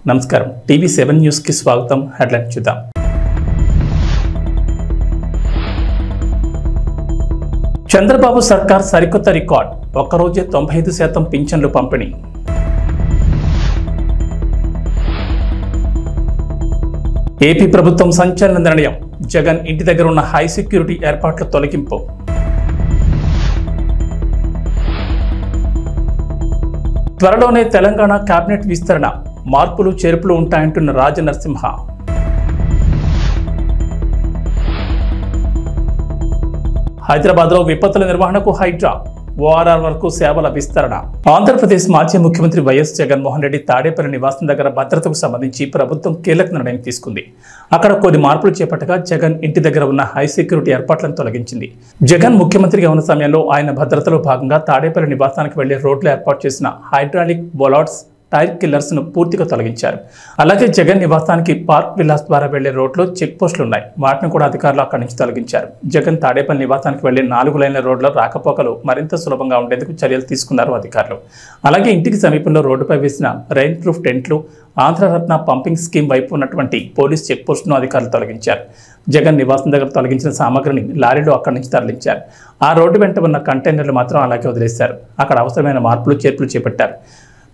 నమస్కారం టీవీ7 న్యూస్ కి స్వాగతం. హెడ్లైన్ చూద్దాం. చంద్రబాబు సర్కార్ సరికొత్త రికార్డ్, ఒక్కరోజే 95% పింఛన్లు పంపిణీ. ఏపీ ప్రభుత్వం సంచలన నిర్ణయం, జగన్ ఇంటి దగ్గర ఉన్న హై సెక్యూరిటీ ఏర్పాట్ల తొలగింపు. త్వరలోనే తెలంగాణ కేబినెట్ విస్తరణ, మార్పులు చేర్పులు ఉంటాయంటున్న రాజనరసింహ. హైదరాబాద్లో విపత్తుల నిర్వహణకు హైడ్రా, ఓఆర్ఆర్ వరకు సేవల విస్తరణ. ఆంధ్రప్రదేశ్ మాజీ ముఖ్యమంత్రి వైఎస్ జగన్మోహన్ రెడ్డి తాడేపల్లి నివాసం దగ్గర భద్రతకు సంబంధించి ప్రభుత్వం కీలక నిర్ణయం తీసుకుంది. అక్కడ కొన్ని మార్పులు చేపట్టగా జగన్ ఇంటి దగ్గర ఉన్న హై సెక్యూరిటీ ఏర్పాట్లను తొలగించింది. జగన్ ముఖ్యమంత్రిగా ఉన్న సమయంలో ఆయన భద్రతలో భాగంగా తాడేపల్లి నివాసానికి వెళ్లే రోడ్లు ఏర్పాటు చేసిన హైడ్రాలిక్ బొలాట్స్, టైర్ కిల్లర్స్ ను పూర్తిగా తొలగించారు. అలాగే జగన్ నివాసానికి పార్క్ విల్లాస్ ద్వారా వెళ్లే రోడ్లో చెక్ పోస్టులు ఉన్నాయి, వాటిని కూడా అధికారులు అక్కడి నుంచి తొలగించారు. జగన్ తాడేపల్లి నివాసానికి వెళ్లే 4 లైన్ల రోడ్ల రాకపోకలు మరింత సులభంగా ఉండేందుకు చర్యలు తీసుకున్నారు అధికారులు. అలాగే ఇంటికి సమీపంలో రోడ్డుపై వేసిన రెయిన్ ప్రూఫ్ టెంట్లు, ఆంధ్రరత్న పంపింగ్ స్కీమ్ వైపు ఉన్నటువంటి పోలీస్ చెక్ పోస్టును అధికారులు తొలగించారు. జగన్ నివాసం దగ్గర తొలగించిన సామగ్రిని లారీలో అక్కడి నుంచి తరలించారు. ఆ రోడ్డు వెంట ఉన్న కంటైనర్లు మాత్రం అలాగే వదిలేశారు. అక్కడ అవసరమైన మార్పులు చేర్పులు చేపట్టారు.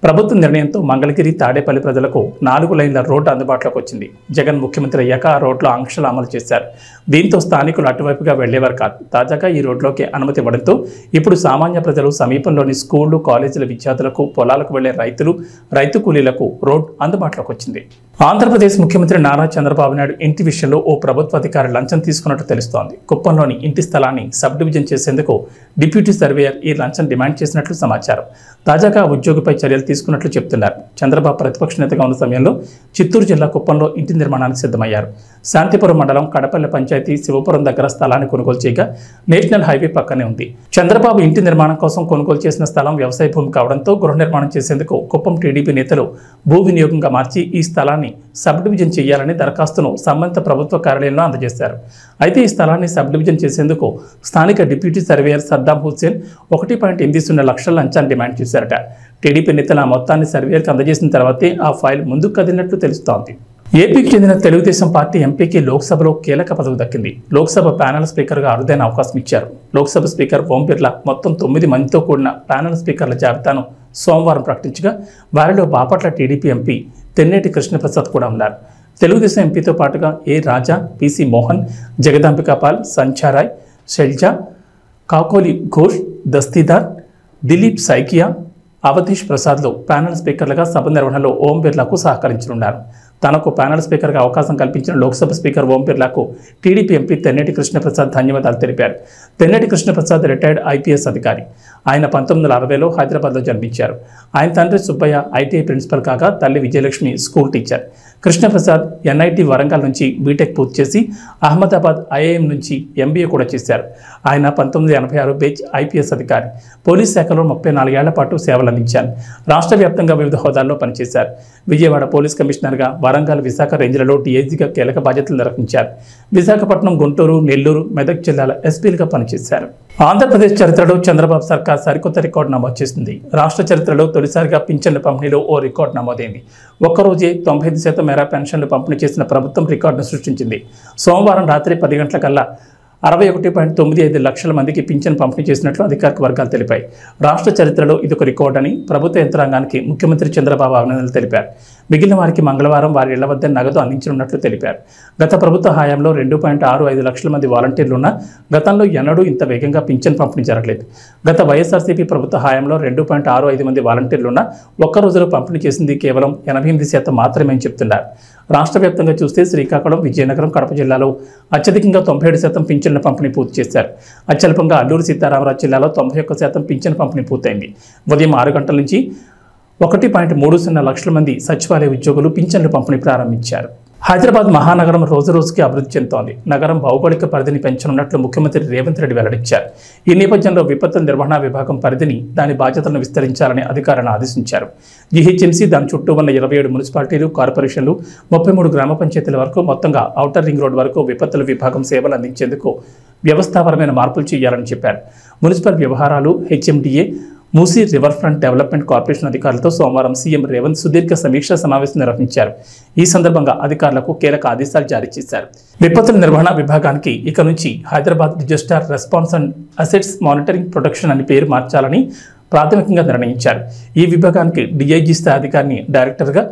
ప్రభుత్వ నిర్ణయంతో మంగళగిరి, తాడేపల్లి ప్రజలకు 4 లైన్ల రోడ్డు అందుబాటులోకి వచ్చింది. జగన్ ముఖ్యమంత్రి అయ్యాక ఆ రోడ్లో ఆంక్షలు అమలు చేశారు. దీంతో స్థానికులు అటువైపుగా వెళ్లేవారు కాదు. తాజాగా ఈ రోడ్లోకి అనుమతి ఇవ్వడంతో ఇప్పుడు సామాన్య ప్రజలు, సమీపంలోని స్కూళ్లు, కాలేజీల విద్యార్థులకు, పొలాలకు వెళ్లే రైతులు, రైతు కూలీలకు రోడ్ అందుబాటులోకి వచ్చింది. ఆంధ్రప్రదేశ్ ముఖ్యమంత్రి నారా చంద్రబాబు నాయుడు ఇంటి విషయంలో ఓ ప్రభుత్వ అధికారి లంచం తీసుకున్నట్టు తెలుస్తోంది. కుప్పంలోని ఇంటి స్థలాన్ని సబ్ డివిజన్ చేసేందుకు డిప్యూటీ సర్వేయర్ ఈ లంచం డిమాండ్ చేసినట్లు సమాచారం. తాజాగా ఉద్యోగిపై చర్యలు తీసుకున్నట్లు చెబుతున్నారు. చంద్రబాబు ప్రతిపక్ష నేతగా ఉన్న సమయంలో చిత్తూరు జిల్లా కుప్పంలో ఇంటి నిర్మాణానికి సిద్ధమయ్యారు. శాంతిపురం మండలం కడపల్లి పంచాయతీ శివపురం దగ్గర స్థలాన్ని కొనుగోలు చేయగా నేషనల్ హైవే పక్కనే ఉంది. చంద్రబాబు ఇంటి నిర్మాణం కోసం కొనుగోలు చేసిన స్థలం వ్యవసాయ భూమి కావడంతో గృహ నిర్మాణం చేసేందుకు కుప్పం టీడీపీ నేతలు భూ వినియోగంగా మార్చి ఈ స్థలాన్ని సబ్ డివిజన్ చేయాలని దరఖాస్తును సంబంధిత ప్రభుత్వ కార్యాలయంలో అందజేశారు. అయితే ఈ స్థలాన్ని సబ్ డివిజన్ చేసేందుకు స్థానిక డిప్యూటీ సర్వేయర్ సద్దాం హుస్సేన్ 1.80 లక్షల లంచాన్ని డిమాండ్ చేశారట. టీడీపీ నేతలు ఆ మొత్తాన్ని సర్వేయర్కి అందజేసిన తర్వాతే ఆ ఫైల్ ముందుకు కదిలినట్లు తెలుస్తోంది. ఏపీకి చెందిన తెలుగుదేశం పార్టీ ఎంపీకి లోక్సభలో కీలక పదవి దక్కింది. లోక్సభ ప్యానెల్ స్పీకర్గా అరుదైన అవకాశం ఇచ్చారు. లోక్సభ స్పీకర్ ఓం బిర్లా మొత్తం 9 మందితో కూడిన ప్యానెల్ స్పీకర్ల జాబితాను సోమవారం ప్రకటించగా వారిలో బాపట్ల టీడీపీ ఎంపీ తెన్నేటి కృష్ణప్రసాద్ కూడా ఉన్నారు. తెలుగుదేశం ఎంపీతో పాటుగా ఏ రాజా, పిసి మోహన్, జగదాంబికాపాల్, సంచారాయ్, శైల్జా, కాకోలి ఘోష్, దస్తీదార్, దిలీప్ సైకియా, అవధీష్ ప్రసాద్లు ప్యానెల్ స్పీకర్లుగా సభ నిర్వహణలో ఓం బిర్లాకు సహకరించనున్నారు. తనకు ప్యానెల్ స్పీకర్గా అవకాశం కల్పించిన లోక్సభ స్పీకర్ ఓం బిర్లాకు టీడీపీ ఎంపీ తెన్నేటి కృష్ణప్రసాద్ ధన్యవాదాలు తెలిపారు. తెన్నేటి కృష్ణప్రసాద్ రిటైర్డ్ ఐపీఎస్ అధికారి. ఆయన 1960లో హైదరాబాద్లో జన్మించారు. ఆయన తండ్రి సుబ్బయ్య ఐటీఐ ప్రిన్సిపల్ కాగా తల్లి Vijayalakshmi school teacher. Krishnaprasad NIT Warangal నుంచి బీటెక్ పూర్తి చేసి అహ్మదాబాద్ ఐఐఎం నుంచి ఎంబీఏ కూడా చేశారు. ఆయన 1986 బేచ్ ఐపీఎస్ అధికారి. పోలీస్ శాఖలో 34 ఏళ్ల పాటు సేవలందించారు. రాష్ట్ర వ్యాప్తంగా వివిధ హోదాల్లో పనిచేశారు. విజయవాడ పోలీస్ కమిషనర్గా, వరంగల్, విశాఖ రేంజ్లలో డీఐజీగా కీలక బాధ్యతలు నిర్వహించారు. విశాఖపట్నం, గుంటూరు, నెల్లూరు, మెదక్ జిల్లాల ఎస్పీలుగా పనిచేశారు. ఆంధ్రప్రదేశ్ చరిత్రలో చంద్రబాబు సర్కార్ సరికొత్త రికార్డు నమోదు చేసింది. రాష్ట్ర చరిత్రలో తొలిసారిగా పింఛన్ల పంపిణీలో ఓ రికార్డు నమోదైంది. ఒక్కరోజే 95% మేర పెన్షన్లు పంపిణీ చేసిన ప్రభుత్వం రికార్డును సృష్టించింది. సోమవారం రాత్రి 10 గంటలకల్లా 61.95 లక్షల మందికి పింఛన్ పంపిణీ చేసినట్లు అధికారిక వర్గాలు తెలిపాయి. రాష్ట్ర చరిత్రలో ఇదొక రికార్డు అని ప్రభుత్వ యంత్రాంగానికి ముఖ్యమంత్రి చంద్రబాబు అభినందనలు తెలిపారు. మిగిలిన వారికి మంగళవారం వారి ఇళ్ల వద్ద నగదు అందించనున్నట్లు తెలిపారు. గత ప్రభుత్వ హయాంలో 2.65 లక్షల మంది వాలంటీర్లు ఉన్న గతంలో ఎన్నడూ ఇంత వేగంగా పింఛన్ పంపిణీ జరగలేదు. గత వైఎస్ఆర్సీపీ ప్రభుత్వ హయాంలో 2.65 మంది వాలంటీర్లున్న ఒక్క రోజులో పంపిణీ చేసింది కేవలం 88% మాత్రమే అని చెప్తున్నారు. రాష్ట్ర వ్యాప్తంగా చూస్తే శ్రీకాకుళం, విజయనగరం, కడప జిల్లాలో అత్యధికంగా 97% పింఛన్ల పంపిణీ పూర్తి చేశారు. అత్యల్పంగా అల్లూరు సీతారామరాజు జిల్లాలో 91% పింఛన్ పంపిణీ పూర్తయింది. ఉదయం 6 గంటల నుంచి 1.30 లక్షల మంది సచివాలయ ఉద్యోగులు పింఛన్లు పంపిణీ ప్రారంభించారు. హైదరాబాద్ మహానగరం రోజురోజుకి అభివృద్ధి చెందుతోంది. నగరం భౌగోళిక పరిధిని పెంచనున్నట్లు ముఖ్యమంత్రి రేవంత్ రెడ్డి వెల్లడించారు. ఈ నేపథ్యంలో విపత్తుల నిర్వహణ విభాగం పరిధిని, దాని బాధ్యతలను విస్తరించాలని అధికారులను ఆదేశించారు. జీహెచ్ఎంసీ, దాని చుట్టూ ఉన్న 27 మున్సిపాలిటీలు, కార్పొరేషన్లు, 33 గ్రామ పంచాయతీల వరకు మొత్తంగా ఔటర్ రింగ్ రోడ్ వరకు విపత్తుల విభాగం సేవలు అందించేందుకు వ్యవస్థాపరమైన మార్పులు చేయాలని చెప్పారు. మున్సిపల్ వ్యవహారాలు, HMDA, Musi river front development corporation అధికారులతో సోమవారం సీఎం రేవంత్ సుదీర్ఘ సమీక్షా సమావేశం నిర్వహించారు. ఈ సందర్భంగా అధికారులకు కీలక ఆదేశాలు జారీ చేశారు. విపత్తుల నిర్వహణ విభాగానికి ఇక నుంచి Hyderabad disaster response and assets monitoring protection అని పేరు మార్చాలని ప్రాథమికంగా నిర్ణయించారు. ఈ విభాగానికి డీఐజీ స్థాయి అధికారిని డైరెక్టర్గా,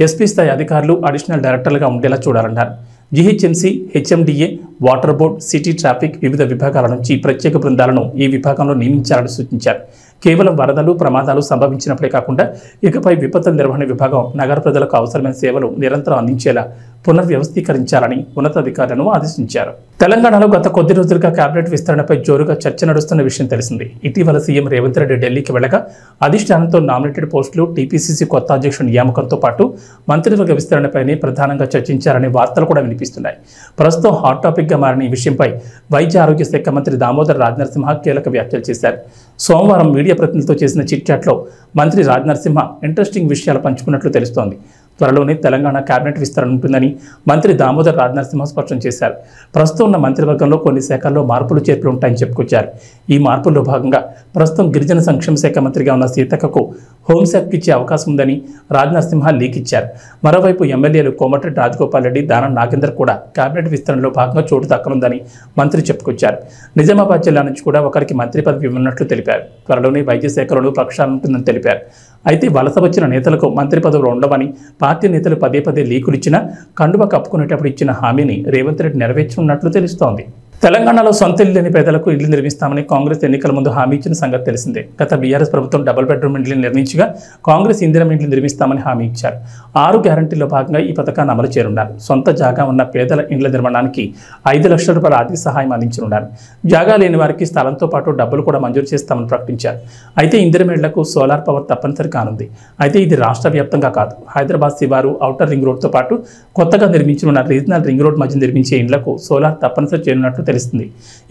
ఎస్పీ స్థాయి అధికారులు అడిషనల్ డైరెక్టర్లుగా ఉండేలా చూడాలన్నారు. GHMC, HMDA, water board, city traffic వివిధ విభాగాల నుంచి ప్రత్యేక బృందాలను ఈ విభాగంలో నియమించాలని సూచించారు. కేవలం వరదలు, ప్రమాదాలు సంభవించినప్పుడే కాకుండా ఇకపై విపత్తుల నిర్వహణ విభాగం నగర ప్రజలకు అవసరమైన సేవలు నిరంతరం అందించేలా పునర్వ్యవస్థీకరించాలని ఉన్నతాధికారులను ఆదేశించారు. తెలంగాణలో గత కొద్ది రోజులుగా కేబినెట్ విస్తరణపై జోరుగా చర్చ నడుస్తున్న విషయం తెలిసింది. ఇటీవల సీఎం రేవంత్ రెడ్డి ఢిల్లీకి వెళ్లగా అధిష్టానంతో నామినేటెడ్ పోస్టులు, టీపీసీసీ కొత్త అధ్యక్షుడి నియామకంతో పాటు మంత్రివర్గ విస్తరణపైనే ప్రధానంగా చర్చించారనే వార్తలు కూడా వినిపిస్తున్నాయి. ప్రస్తుతం హాట్ టాపిక్ గా మారిన ఈ విషయంపై వైద్య ఆరోగ్య శాఖ మంత్రి దామోదర్ రాజనరసింహ కీలక వ్యాఖ్యలు చేశారు. సోమవారం మీడియా ప్రతినిధులతో చేసిన చిట్చాట్లో మంత్రి రాజనరసింహ ఇంట్రెస్టింగ్ విషయాలు పంచుకున్నట్లు తెలుస్తోంది. త్వరలోనే తెలంగాణ కేబినెట్ విస్తరణ ఉంటుందని మంత్రి దామోదర్ రాజనరసింహ స్పష్టం చేశారు. ప్రస్తుతం ఉన్న మంత్రివర్గంలో కొన్ని శాఖల్లో మార్పులు చేర్పులు ఉంటాయని చెప్పుకొచ్చారు. ఈ మార్పుల్లో భాగంగా ప్రస్తుతం గిరిజన సంక్షేమ శాఖ మంత్రిగా ఉన్న సీతక్కకు హోంశాఖకు ఇచ్చే అవకాశం ఉందని రాజనరసింహ లీక్ ఇచ్చారు. మరోవైపు ఎమ్మెల్యేలు కోమటిరెడ్డి రాజగోపాల్ రెడ్డి, దానం నాగేందర్ కూడా కేబినెట్ విస్తరణలో భాగంగా చోటు దక్కనుందని మంత్రి చెప్పుకొచ్చారు. నిజామాబాద్ జిల్లా నుంచి కూడా ఒకరికి మంత్రి పదవి ఇవ్వనున్నట్లు తెలిపారు. త్వరలోనే వైద్య శాఖలోనూ ప్రక్షాళన ఉంటుందని తెలిపారు. అయితే వలస వచ్చిన నేతలకు మంత్రి పదవులు ఉండవని పార్టీ నేతలు పదే పదే లీకులిచ్చినా కండువా కప్పుకునేటప్పుడు ఇచ్చిన హామీని రేవంత్ రెడ్డి నెరవేర్చనున్నట్లు తెలుస్తోంది. తెలంగాణలో సొంత ఇల్లు లేని పేదలకు ఇల్లు నిర్మిస్తామని కాంగ్రెస్ ఎన్నికల ముందు హామీ ఇచ్చిన సంగతి తెలిసిందే. గత బీఆర్ఎస్ ప్రభుత్వం డబుల్ బెడ్రూమ్ ఇండ్లు నిర్మించగా కాంగ్రెస్ ఇందిరమ్మ ఇండ్లు నిర్మిస్తామని హామీ ఇచ్చారు. 6 గ్యారంటీల్లో భాగంగా ఈ పథకాన్ని అమలు చేయనున్నారు. సొంత జాగా ఉన్న పేదల ఇండ్ల నిర్మాణానికి 5 లక్షల రూపాయల ఆర్థిక సహాయం అందించనున్నారు. జాగా లేని వారికి స్థలంతో పాటు డబ్బులు కూడా మంజూరు చేస్తామని ప్రకటించారు. అయితే ఇందిరమ్మ ఇళ్లకు సోలార్ పవర్ తప్పనిసరి కానుంది. అయితే ఇది రాష్ట్ర వ్యాప్తంగా కాదు, హైదరాబాద్ శివారు, ఔటర్ రింగ్ రోడ్తో పాటు కొత్తగా నిర్మించనున్న రీజనల్ రింగ్ రోడ్ మధ్య నిర్మించే ఇండ్లకు సోలార్ తప్పనిసరి చేయనున్నట్లు తెలుస్తుంది.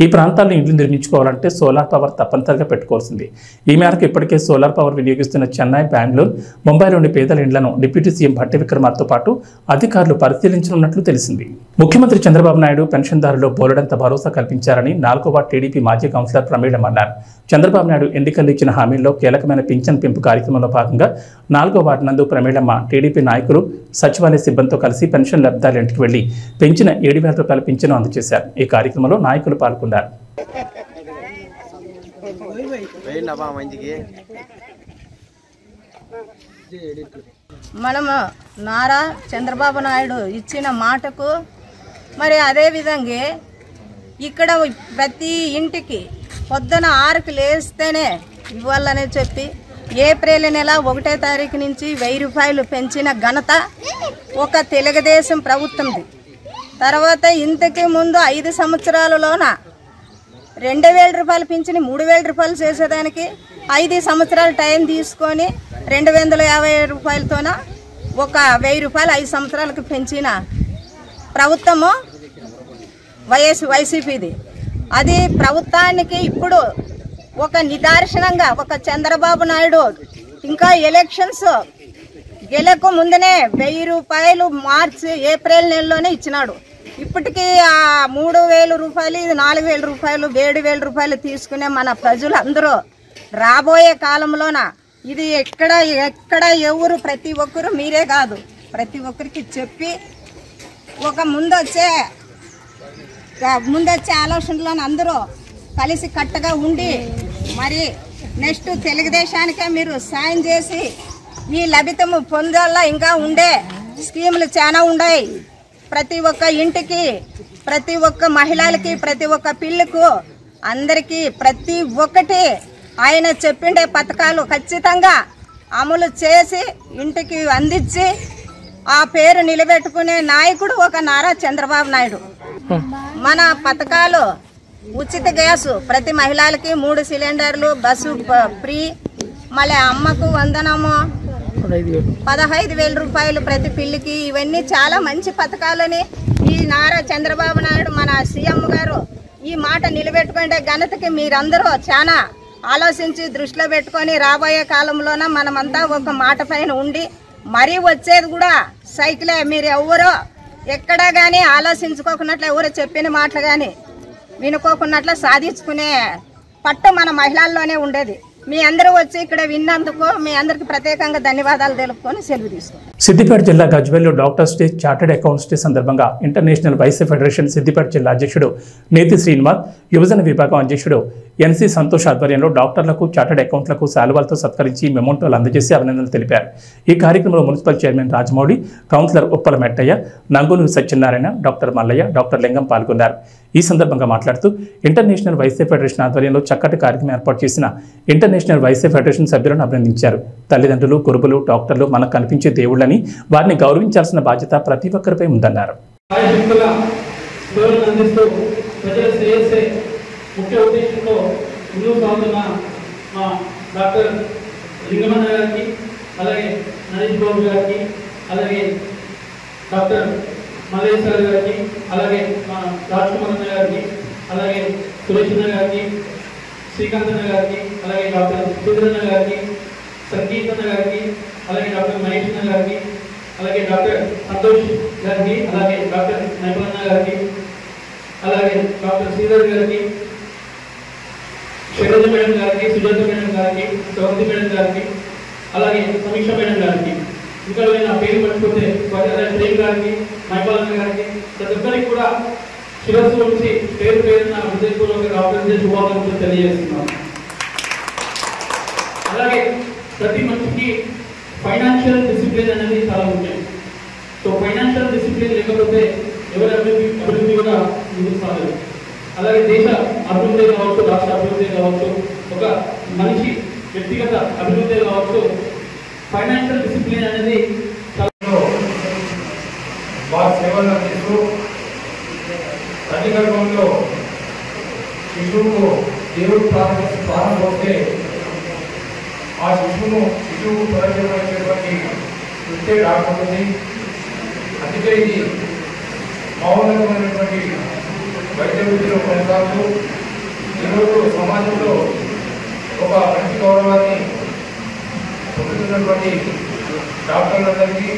ఈ ప్రాంతాల్లో ఇండ్లు నిర్మించుకోవాలంటే సోలార్ పవర్ తప్పనిసరిగా పెట్టుకోవాల్సింది. ఈ మేరకు ఇప్పటికే సోలార్ పవర్ వినియోగిస్తున్న చెన్నై, బెంగళూరు, ముంబైలోని పేదల ఇండ్లను డిప్యూటీ సీఎం భట్టి విక్రమార్కతో పాటు అధికారులు పరిశీలించనున్నట్లు తెలిసింది. ముఖ్యమంత్రి చంద్రబాబు నాయుడు పెన్షన్దారుల్లో బోలెడంత భరోసా కల్పించారని 4వ వార్డు టీడీపీ మాజీ కౌన్సిలర్ ప్రమీళం అన్నారు. చంద్రబాబు నాయుడు ఎన్నికల్లో ఇచ్చిన హామీల్లో కీలకమైన పింఛన్ పెంపు కార్యక్రమంలో భాగంగా 4వ వార్డు నందు ప్రమీళమ్మ టీడీపీ నాయకులు, సచివాలయ సిబ్బందితో కలిసి పెన్షన్ లబ్ధిదారుల ఇంటికి వెళ్లి పెంచిన 7,000 రూపాయల పింఛను అందజేశారు. ఈ కార్యక్రమంలో నాయకులు పాల్గొన్నారు. మనము నారా చంద్రబాబు నాయుడు ఇచ్చిన మాటకు మరి అదేవిధంగా ఇక్కడ ప్రతి ఇంటికి పొద్దున 6కి లేస్తేనే ఇవ్వాలని చెప్పి ఏప్రిల్ నెల 1వ తారీఖు నుంచి 1000 రూపాయలు పెంచిన ఘనత ఒక తెలుగుదేశం ప్రభుత్వంది. తర్వాత ఇంతకు ముందు 5 సంవత్సరాలలోన 2,000 రూపాయలు పెంచిన 3,000 రూపాయలు చేసేదానికి 5 సంవత్సరాలు టైం తీసుకొని 250 రూపాయలతోన ఒక 1000 రూపాయలు 5 సంవత్సరాలకు పెంచిన ప్రభుత్వము వైసీపీది. అది ప్రభుత్వానికి ఇప్పుడు ఒక నిదర్శనంగా ఒక చంద్రబాబు నాయుడు ఇంకా ఎలక్షన్స్ గెలకు ముందునే 1000 రూపాయలు మార్చి ఏప్రిల్ నెలలోనే ఇచ్చినాడు. ఇప్పటికీ ఆ 3,000 రూపాయలు, ఇది 4,000 రూపాయలు, 7,000 రూపాయలు తీసుకునే మన ప్రజలందరూ రాబోయే కాలంలోన ఇది ఎక్కడ ఎవరు ప్రతి ఒక్కరు మీరే కాదు ప్రతి ఒక్కరికి చెప్పి ఒక ముందొచ్చే ఆలోచనలో అందరూ కలిసి కట్టగా ఉండి మరి నెక్స్ట్ తెలుగుదేశానికే మీరు సాయం చేసి ఈ లభితము పొందాలా. ఇంకా ఉండే స్కీములు చాలా ఉన్నాయి. ప్రతి ఒక్క ఇంటికి, ప్రతి ఒక్క మహిళలకి, ప్రతి ఒక్క పిల్లకు, అందరికీ ప్రతి ఒక్కటి ఆయన చెప్పిండే పథకాలు ఖచ్చితంగా అమలు చేసి ఇంటికి అందించి ఆ పేరు నిలబెట్టుకునే నాయకుడు ఒక నారా చంద్రబాబు నాయుడు. మన పథకాలు ఉచిత గ్యాసు ప్రతి మహిళలకి, 3 సిలిండర్లు, బస్సు ఫ్రీ, మళ్ళీ అమ్మకు వందనము, 15,000 రూపాయలు ప్రతి పిల్లికి. ఇవన్నీ చాలా మంచి పథకాలని ఈ నారా చంద్రబాబు నాయుడు మన సీఎం గారు ఈ మాట నిలబెట్టుకునే ఘనతకి మీరందరూ చాలా ఆలోచించి దృష్టిలో పెట్టుకొని రాబోయే కాలంలోన మనమంతా ఒక మాట పైన ఉండి మరీ వచ్చేది కూడా సైకిలే. మీరు ఎవరో ఎక్కడా కానీ ఆలోచించుకోకున్నట్లు, ఎవరో చెప్పిన మాటలు కానీ వినుకోకున్నట్లు సాధించుకునే పట్టు మన మహిళల్లోనే ఉండేది. మీ అందరూ వచ్చి ఇక్కడ విన్నందుకు మీ అందరికి ప్రత్యేకంగా ధన్యవాదాలు తెలుపుకొని సెలవు తీసుకుంటాం. సిద్దిపేట జిల్లా గజ్వేల్లో doctors day chartered accounts day సందర్భంగా ఇంటర్నేషనల్ వైస్ ఫెడరేషన్ సిద్దిపేట జిల్లా అధ్యక్షుడు నేతి శ్రీనివాస్, యువజన విభాగం అధ్యక్షుడు ఎన్సి సంతోష్ ఆధ్వర్యంలో డాక్టర్లకు చార్టెడ్ అకౌంట్లకు శాలువాలతో సత్కరించి మెమోంటోలు అందజేసి అభినందనలు తెలిపారు. ఈ కార్యక్రమంలో municipal chairman Rajamouli, councillor Uppala Mettaiah, Nangunuru Satyanarayana, doctor Mallaiah, doctor Lingam పాల్గొన్నారు. ఈ సందర్భంగా మాట్లాడుతూ ఇంటర్నేషనల్ వైస్ ఫెడరేషన్ ఆధ్వర్యంలో చక్కటి కార్యక్రమం ఏర్పాటు చేసిన ఇంటర్నేషనల్ వైస్ ఫెడరేషన్ సభ్యులను అభినందించారు. తల్లిదండ్రులు, గురువులు, డాక్టర్లు మనకు కనిపించే దేవుళ్ళని వారిని గౌరవించాల్సిన బాధ్యత ప్రతి ఒక్కరిపై ఉందన్నారు. ముఖ్య ఉద్దేశంతో ముందుకు సాగుతున్న మా డాక్టర్ లింగమన్న గారికి, అలాగే నరేష్ బాబు గారికి, అలాగే డాక్టర్ మల్లేశ్వర గారికి, అలాగే మా రాజ్ కుమార్ అన్న గారికి, అలాగే సురేష్ అన్న గారికి, శ్రీకాంత్ అన్న గారికి, అలాగే డాక్టర్ సుధీరన్న గారికి, సంగీత్ అన్న గారికి, అలాగే డాక్టర్ మహేష్ అన్న గారికి, అలాగే డాక్టర్ సంతోష్ గారికి, అలాగే డాక్టర్ నైపులన్న గారికి, అలాగే డాక్టర్ శ్రీధర్ గారికి, శైలజ మేడం గారికి, సుజాత మేడం గారికి, సవంతి మేడం గారికి, అలాగే సమీక్ష మేడం గారికి, ఇంకా నా పేరు పట్టుకుంటే ప్రేమ్ గారికి, మైపాలన్న గారికి, ప్రతి ఒక్కరికి కూడా శిరస్సు నుంచి పేరు పేరున హృదయపూర్వక డాక్టర్ డే శుభాకాంక్షలు తెలియజేస్తున్నాను. అలాగే ప్రతి మనిషికి ఫైనాన్షియల్ డిసిప్లిన్ అనేది చాలా ముఖ్యం. సో ఫైనాన్షియల్ డిసిప్లిన్ లేకపోతే ఎవరి అభివృద్ధి కూడా ముందుకు సాగదు. అలాగే దేశ అభివృద్ధి కావచ్చు, రాష్ట్ర అభివృద్ధి కావచ్చు, ఒక మనిషి వ్యక్తిగత అభివృద్ధి కావచ్చు, ఫైనాన్షియల్ డిసిప్లిన్ అనేది వారి సేవలు అందిస్తూ ప్రతి గర్భంలో శిశువుకు దేవుడు ప్రారంభమవుతే ఆ శిశువుకు ప్రవేశించేటువంటి వృత్తే డాక్టర్ ఉంది. అందుకే ఇది మౌలికమైనటువంటి వైద్య వృత్తిలో కొనసాగుతూ ఈరోజు సమాజంలో ఒక మంచి గౌరవాన్ని పొందుతున్నటువంటి డాక్టర్లందరికీ,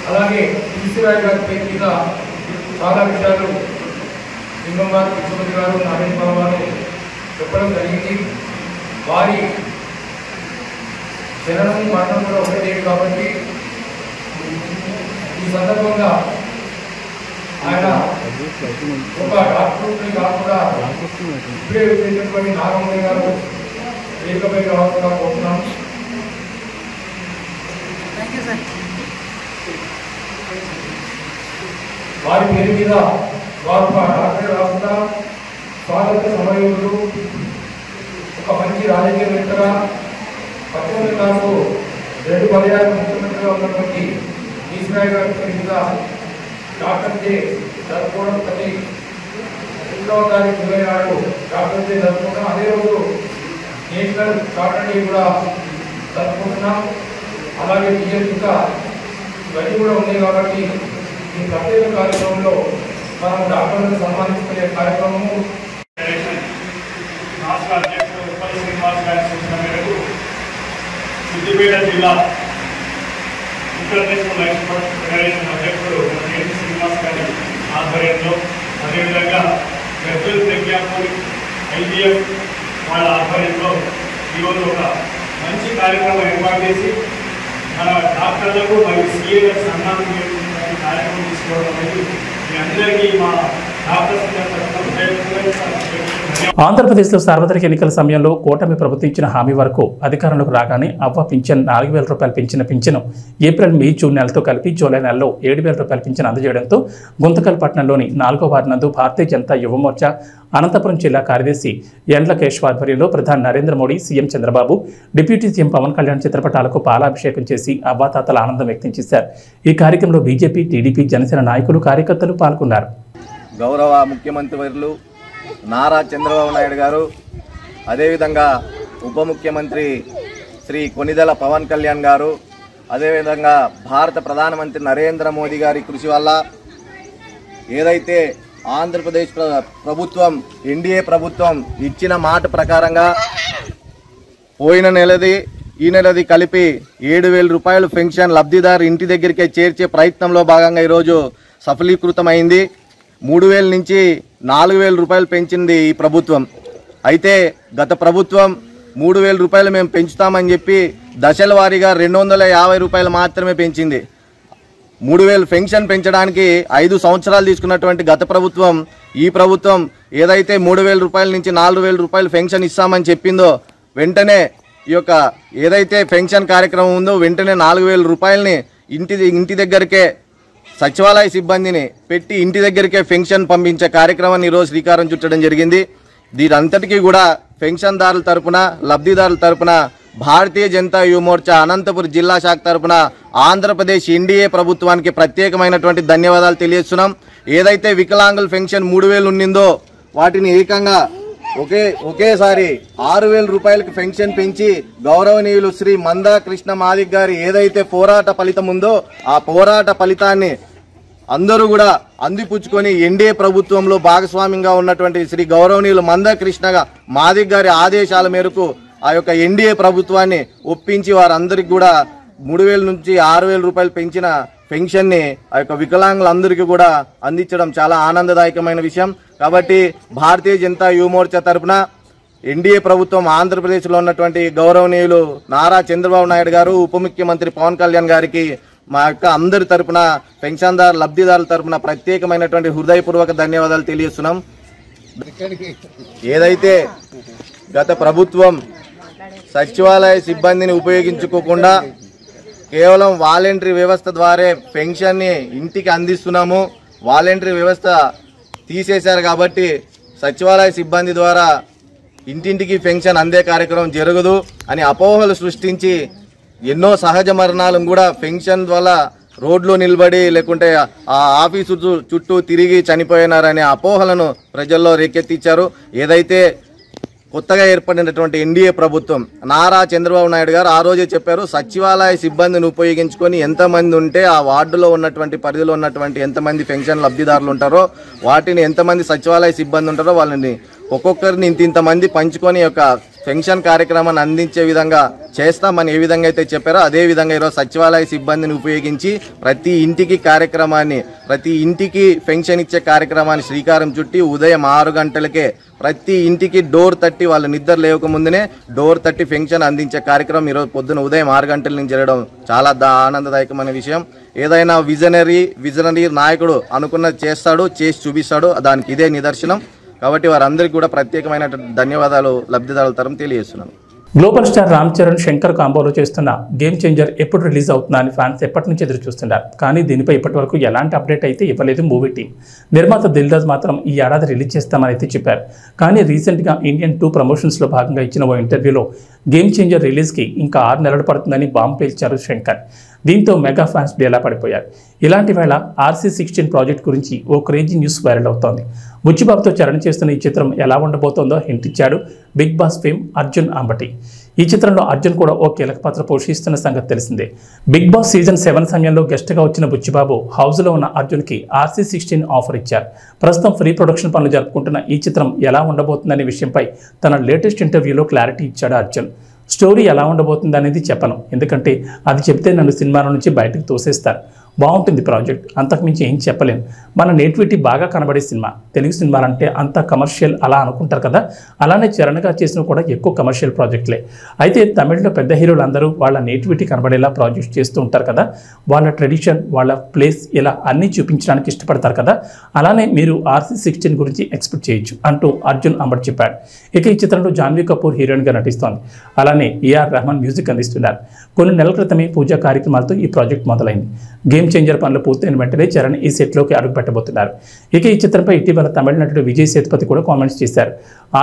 అలాగే ఈశ్వరాయ్ గారి పేరు మీద చాలా విషయాలు లింగం గారు, కృష్ణపతి గారు, నరేష్ బాబు గారు చెప్పడం జరిగింది. వారి జననం మరణం కూడా ఒకటే కాబట్టి ఈ సందర్భంగా ఆయన ఒక డాక్టర్ని కాకుండా ఇప్పుడే వచ్చేటటువంటి నాగమణి గారు వేదికపై రావాల్సిందిగా కోరుతున్నాం. వారి పేరు మీద వారు డాక్టర్ కాకుండా స్వాతంత్ర సమరయోధులు, ఒక మంచి రాజకీయవేత్తగా, 19 2 పర్యాలు ముఖ్యమంత్రిగా ఉన్నటువంటి ఈశ్వరాయ్ గారి పేరు మీద డాక్టర్ డే జరుపుకోవడం, ప్రతి 2వ తారీఖు జూలై నాడు డాక్టర్ డే జరుపుకుంటాం. అదే రోజు నేషనల్ డాక్టర్ డే కూడా జరుపుకుంటున్నాం. అలాగే టీచర్ ఇంకా ఇవన్నీ కూడా ఉన్నాయి కాబట్టి ఈ ప్రత్యేక కార్యక్రమంలో మనం డాక్టర్లను సన్మానించుకునే కార్యక్రమము రాష్ట్ర అధ్యక్షుడు ఉప్పల శ్రీనివాస్ గారి సూచన మేరకు సిద్దిపేట జిల్లా ఇంటర్నేషనల్ వైస్ ఫెడరేషన్ అధ్యక్షుడు ఎన్సి శ్రీనివాస్ గారి ఆధ్వర్యంలో, అదేవిధంగా గజ్వేల్ ప్రజ్ఞాపూర్ ఐజీఎఫ్ వాళ్ళ ఆధ్వర్యంలో ఈరోజు ఒక మంచి కార్యక్రమం ఏర్పాటు చేసి మన డాక్టర్లకు మరియు సీఏలకు సన్మానం చేయాలని కార్యక్రమం తీసుకోవడం అనేది మీ అందరికీ మా ఆంధ్రప్రదేశ్లో సార్వత్రిక ఎన్నికల సమయంలో కూటమి ప్రభుత్వం ఇచ్చిన హామీ వరకు అధికారంలోకి రాగానే అవ్వ పింఛన్ 4,000 రూపాయలు పెంచిన పింఛను ఏప్రిల్, మే, జూన్ నెలతో కలిపి జూలై నెలలో 7,000 రూపాయల పింఛను అందజేయడంతో గుంతకల్ పట్టణంలోని 4వ వార్డు నందు భారతీయ జనతా యువమోర్చా అనంతపురం జిల్లా కార్యదర్శి ఎండ్ల కేశవ్ ఆధ్వర్యంలో ప్రధాని Narendra Modi, CM Chandrababu, deputy CM Pawan Kalyan చిత్రపటాలకు పాలాభిషేకం చేసి అవ్వాతాతల ఆనందం వ్యక్తం చేశారు. ఈ కార్యక్రమంలో బీజేపీ, టీడీపీ, జనసేన నాయకులు, కార్యకర్తలు పాల్గొన్నారు. గౌరవ ముఖ్యమంత్రి వర్యులు నారా చంద్రబాబు నాయుడు గారు, అదేవిధంగా ఉప ముఖ్యమంత్రి శ్రీ కొనిదెల పవన్ కళ్యాణ్ గారు, అదేవిధంగా భారత ప్రధానమంత్రి నరేంద్ర మోదీ గారి కృషి వల్ల ఏదైతే ఆంధ్రప్రదేశ్ ప్రభుత్వం, ఎన్డీఏ ప్రభుత్వం ఇచ్చిన మాట ప్రకారంగా పోయిన నెలది ఈ నెలది కలిపి 7,000 రూపాయలు పెన్షన్ లబ్ధిదారు ఇంటి దగ్గరికే చేర్చే ప్రయత్నంలో భాగంగా ఈరోజు సఫలీకృతమైంది. 3,000 నుంచి 4,000 రూపాయలు పెంచింది ఈ ప్రభుత్వం. అయితే గత ప్రభుత్వం 3,000 రూపాయలు మేము పెంచుతామని చెప్పి దశల వారీగా 250 రూపాయలు మాత్రమే పెంచింది. 3,000 పెన్షన్ పెంచడానికి 5 సంవత్సరాలు తీసుకున్నటువంటి గత ప్రభుత్వం ఈ ప్రభుత్వం ఏదైతే 3,000 రూపాయల నుంచి 4,000 రూపాయలు పెన్షన్ ఇస్తామని చెప్పిందో వెంటనే ఈ యొక్క ఏదైతే పెన్షన్ కార్యక్రమం ఉందో వెంటనే 4,000 రూపాయలని ఇంటి దగ్గరికే సచివాలయ సిబ్బందిని పెట్టి ఇంటి దగ్గరికే పెన్షన్ పంపించే కార్యక్రమాన్ని ఈరోజు శ్రీకారం చుట్టడం జరిగింది. దీనంతటికీ కూడా పెన్షన్దారుల తరపున లబ్ధిదారుల తరపున భారతీయ జనతా యువ మోర్చా అనంతపురం జిల్లా శాఖ తరపున ఆంధ్రప్రదేశ్ ఎన్డీఏ ప్రభుత్వానికి ప్రత్యేకమైనటువంటి ధన్యవాదాలు తెలియజేస్తున్నాం. ఏదైతే వికలాంగుల పెన్షన్ 3,000 ఉండిందో వాటిని ఏకంగా ఒకేసారి 6,000 రూపాయలకు పెన్షన్ పెంచి గౌరవనీయులు శ్రీ మందా కృష్ణ మాదిక్ గారి ఏదైతే పోరాట ఫలితం ఉందో ఆ పోరాట ఫలితాన్ని అందరూ కూడా అందిపుచ్చుకొని ఎన్డీఏ ప్రభుత్వంలో భాగస్వామ్యంగా ఉన్నటువంటి శ్రీ గౌరవనీయులు మందా కృష్ణ మాదిక్ గారి ఆదేశాల మేరకు ఆ యొక్క ఎన్డీఏ ప్రభుత్వాన్ని ఒప్పించి వారందరికీ కూడా 3,000 నుంచి 6,000 రూపాయలు పెంచిన పెన్షన్ని ఆ యొక్క వికలాంగులందరికీ కూడా అందించడం చాలా ఆనందదాయకమైన విషయం. కాబట్టి భారతీయ జనతా యువ మోర్చా తరఫున ఎన్డీఏ ప్రభుత్వం ఆంధ్రప్రదేశ్లో ఉన్నటువంటి గౌరవనీయులు నారా చంద్రబాబు నాయుడు గారు, ఉప ముఖ్యమంత్రి పవన్ కళ్యాణ్ గారికి మా యొక్క అందరి తరఫున పెన్షన్దారు లబ్ధిదారుల తరఫున ప్రత్యేకమైనటువంటి హృదయపూర్వక ధన్యవాదాలు తెలియజేస్తున్నాం. ఏదైతే గత ప్రభుత్వం సచివాలయ సిబ్బందిని ఉపయోగించుకోకుండా కేవలం వాలంటరీ వ్యవస్థ ద్వారా పెన్షన్ని ఇంటికి అందిస్తున్నాము, వాలంటరీ వ్యవస్థ తీసేశారు కాబట్టి సచివాలయ సిబ్బంది ద్వారా ఇంటింటికి పెన్షన్ అందే కార్యక్రమం జరగదు అని అపోహలు సృష్టించి ఎన్నో సహజ మరణాలను కూడా పెన్షన్ వల్ల రోడ్లో నిలబడి లేకుంటే ఆ ఆఫీసు చుట్టూ తిరిగి చనిపోయినారనే అపోహలను ప్రజల్లో రేకెత్తించారు. ఏదైతే కొత్తగా ఏర్పడినటువంటి ఎన్డీఏ ప్రభుత్వం నారా చంద్రబాబు నాయుడు గారు ఆ రోజే చెప్పారు, సచివాలయ సిబ్బందిని ఉపయోగించుకొని ఎంతమంది ఉంటే ఆ వార్డులో ఉన్నటువంటి పరిధిలో ఉన్నటువంటి ఎంతమంది పెన్షన్ లబ్ధిదారులు ఉంటారో వాటిని ఎంతమంది సచివాలయ సిబ్బంది ఉంటారో వాళ్ళని ఒక్కొక్కరిని ఇంతమంది పంచుకొని యొక్క పెన్షన్ కార్యక్రమాన్ని అందించే విధంగా చేస్తామని ఏ విధంగా అయితే చెప్పారో అదే విధంగా ఈరోజు సచివాలయ సిబ్బందిని ఉపయోగించి ప్రతి ఇంటికి పెన్షన్ ఇచ్చే కార్యక్రమాన్ని శ్రీకారం చుట్టి ఉదయం 6 గంటలకే ప్రతి ఇంటికి డోర్ తట్టి వాళ్ళు నిద్ర లేవకముందునే డోర్ తట్టి పెన్షన్ అందించే కార్యక్రమం ఈరోజు పొద్దున ఉదయం 6 గంటల నుంచి జరగడం చాలా ఆనందదాయకమైన విషయం. ఏదైనా విజనరీ నాయకుడు అనుకున్నది చేస్తాడు, చేసి చూపిస్తాడు, దానికి ఇదే నిదర్శనం. కాబట్టి వారందరికీ కూడా ప్రత్యేకమైన ధన్యవాదాలు లబ్ధిదారుల తరఫున తెలియజేస్తున్నాను. గ్లోబల్ స్టార్ రామ్ చరణ్ శంకర్ కాంబోలో చేస్తున్న గేమ్ చేంజర్ ఎప్పుడు రిలీజ్ అవుతుందా అని ఫ్యాన్స్ ఎప్పటి నుంచి ఎదురు చూస్తున్నారు. కానీ దీనిపై ఇప్పటి వరకు ఎలాంటి అప్డేట్ అయితే ఇవ్వలేదు మూవీ టీం. నిర్మాత దిల్ రాజు మాత్రం ఈ ఏడాది రిలీజ్ చేస్తామని అయితే చెప్పారు. కానీ రీసెంట్గా ఇండియన్ 2 ప్రమోషన్స్లో భాగంగా ఇచ్చిన ఓ ఇంటర్వ్యూలో గేమ్ చేంజర్ రిలీజ్కి ఇంకా 6 నెలలు పడుతుందని బాంబు పేల్చారు శంకర్. దీంతో మెగా ఫ్యాన్స్ డేలా పడిపోయారు. ఇలాంటి వేళ RC16 ప్రాజెక్ట్ గురించి ఓ క్రేజీ న్యూస్ వైరల్ అవుతోంది. బుచ్చిబాబుతో చరణ్ చేస్తున్న ఈ చిత్రం ఎలా ఉండబోతోందో హింట్ ఇచ్చాడు Bigg Boss fame Arjun Ambati. ఈ చిత్రంలో అర్జున్ కూడా ఓ కీలక పాత్ర పోషిస్తున్న సంగతి తెలిసిందే. బిగ్ బాస్ సీజన్ 7 సమయంలో గెస్ట్గా వచ్చిన బుచ్చిబాబు హౌస్లో ఉన్న అర్జున్కి RC16 ఆఫర్ ఇచ్చారు. ప్రస్తుతం ప్రీ ప్రొడక్షన్ పనులు జరుపుకుంటున్న ఈ చిత్రం ఎలా ఉండబోతుందనే విషయంపై తన లేటెస్ట్ ఇంటర్వ్యూలో క్లారిటీ ఇచ్చాడు అర్జున్. స్టోరీ ఎలా ఉండబోతుంది అనేది చెప్పను, ఎందుకంటే అది చెప్తే నన్ను సినిమాల నుంచి బయటకు తోసేస్తారు. బాగుంటుంది ప్రాజెక్ట్, అంతకుమించి ఏం చెప్పలేను. మన నేటివిటీ బాగా కనబడే సినిమా. తెలుగు సినిమాలంటే అంత కమర్షియల్ అలా అనుకుంటారు కదా, అలానే చరణ్గా చేసిన కూడా ఎక్కువ కమర్షియల్ ప్రాజెక్టులే. అయితే తమిళ్లో పెద్ద హీరోలు అందరూ వాళ్ళ నేటివిటీ కనబడేలా ప్రాజెక్ట్ చేస్తూ ఉంటారు కదా, వాళ్ళ ట్రెడిషన్, వాళ్ళ ప్లేస్ ఇలా అన్నీ చూపించడానికి ఇష్టపడతారు కదా, అలానే మీరు RC16 గురించి ఎక్స్పెక్ట్ చేయొచ్చు అంటూ అర్జున్ అంబటి చెప్పాడు. ఇక ఈ చిత్రంలో జాన్వీ కపూర్ హీరోయిన్గా నటిస్తోంది. అలానే AR రెహమాన్ మ్యూజిక్ అందిస్తున్నారు. కొన్ని నెలల క్రితమే పూజా కార్యక్రమాలతో ఈ ప్రాజెక్ట్ మొదలైంది. గేమ్ చేంజర్ పనులు పూర్తయిన వెంటనే చరణ్ ఈ సెట్లోకి అడుగుపెట్టబోతున్నారు. ఇక ఈ చిత్రంపై ఇటీవల తమిళ నటుడు విజయ్ సేతుపతి కూడా కామెంట్స్ చేశారు.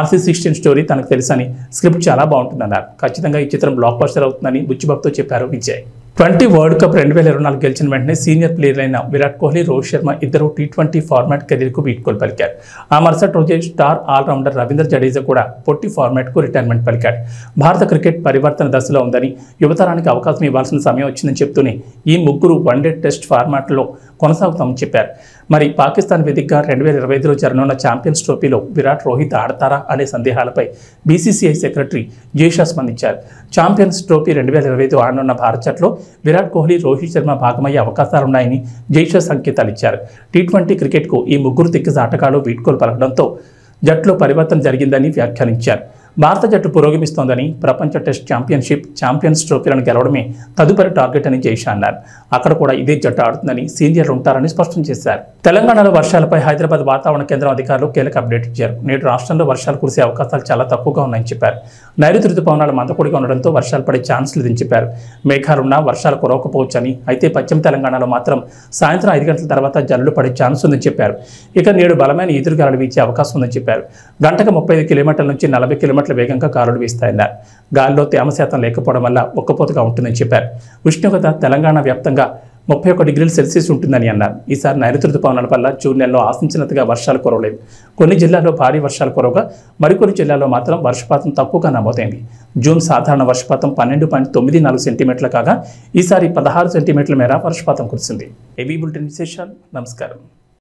RC16 స్టోరీ తనకు తెలుసని, స్క్రిప్ట్ చాలా బాగుంటుందన్నారు. ఖచ్చితంగా ఈ చిత్రం బ్లాక్ బస్టర్ అవుతుందని బుచ్చిబాబుతో చెప్పారు విజయ్. 20 వరల్డ్ కప్ 2024 గెలిచిన వెంటనే సీనియర్ ప్లేయర్ అయిన విరాట్ కోహ్లీ, రోహిత్ శర్మ ఇద్దరు T20 ఫార్మాట్ కెరీర్కు వీడ్కోలు పలికారు. ఆ మరుసటి రోజే స్టార్ ఆల్రౌండర్ రవీంద్ర జడేజా కూడా పొట్టి ఫార్మాట్కు రిటైర్మెంట్ పలికాడు. భారత క్రికెట్ పరివర్తన దశలో ఉందని, యువతరానికి అవకాశం ఇవ్వాల్సిన సమయం వచ్చిందని చెప్తూనే ఈ ముగ్గురు వన్డే టెస్ట్ ఫార్మాట్లో కొనసాగుతామని చెప్పారు. మరి పాకిస్తాన్ వేదికగా 2025లో జరగనున్న ఛాంపియన్స్ ట్రోఫీలో విరాట్, రోహిత్ ఆడతారా అనే సందేహాలపై BCCI సెక్రటరీ జైషా స్పందించారు. ఛాంపియన్స్ ట్రోఫీ 2025 ఆడనున్న భారత జట్లో విరాట్ కోహ్లీ, రోహిత్ శర్మ భాగమయ్యే అవకాశాలున్నాయని జైషా సంకేతాలు ఇచ్చారు. T20 క్రికెట్కు ఈ ముగ్గురు దిగ్గజ ఆటగాళ్లు వీడ్కోలు పలకడంతో జట్టులో పరివర్తన జరిగిందని వ్యాఖ్యానించారు. భారత జట్టు పురోగమిస్తోందని, ప్రపంచ టెస్ట్ ఛాంపియన్షిప్, ఛాంపియన్స్ ట్రోఫీలను గెలవడమే తదుపరి టార్గెట్ అని జైషా అన్నారు. అక్కడ కూడా ఇదే జట్టు ఆడుతుందని, సీనియర్లు ఉంటారని స్పష్టం చేశారు. తెలంగాణలో వర్షాలపై హైదరాబాద్ వాతావరణ కేంద్రం అధికారులు కీలక అప్డేట్ ఇచ్చారు. నేడు రాష్ట్రంలో వర్షాలు కురిసే అవకాశాలు చాలా తక్కువగా ఉన్నాయని చెప్పారు. నైరుతి రుతుపవనాలు మందకొడిగా ఉండడంతో వర్షాలు పడే ఛాన్స్ లేదని చెప్పారు. మేఘాలున్నా వర్షాలు కురవకపోవచ్చని, అయితే పశ్చిమ తెలంగాణలో మాత్రం సాయంత్రం 5 గంటల తర్వాత జల్లులు పడే ఛాన్స్ ఉందని చెప్పారు. ఇక నేడు బలమైన ఈదురుగాలులు వీచే అవకాశం ఉందని చెప్పారు. గంటకు 35 కిలోమీటర్ల నుంచి 40 కిలోమీటర్ల వేగంగా గాలులు వీస్తాయన్నారు. గాలిలో తేమ శాతం లేకపోవడం వల్ల ఒక్కపోతగా ఉంటుందని చెప్పారు. ఉష్ణోగ్రత తెలంగాణ వ్యాప్తంగా 31 డిగ్రీల సెల్సియస్ ఉంటుందని అన్నారు. ఈసారి నైరుతి రుతుపవనాల వల్ల జూన్ నెలలో ఆశించినంతగా వర్షాలు కురవలేదు. కొన్ని జిల్లాల్లో భారీ వర్షాలు కురవగా మరికొన్ని జిల్లాల్లో మాత్రం వర్షపాతం తక్కువగా నమోదైంది. జూన్ సాధారణ వర్షపాతం 12.94 సెంటీమీటర్లు కాగా ఈసారి 16 సెంటీమీటర్ల మేర వర్షపాతం కురిసింది. ఏబీ బులెటిన్ విశేషాలు. నమస్కారం.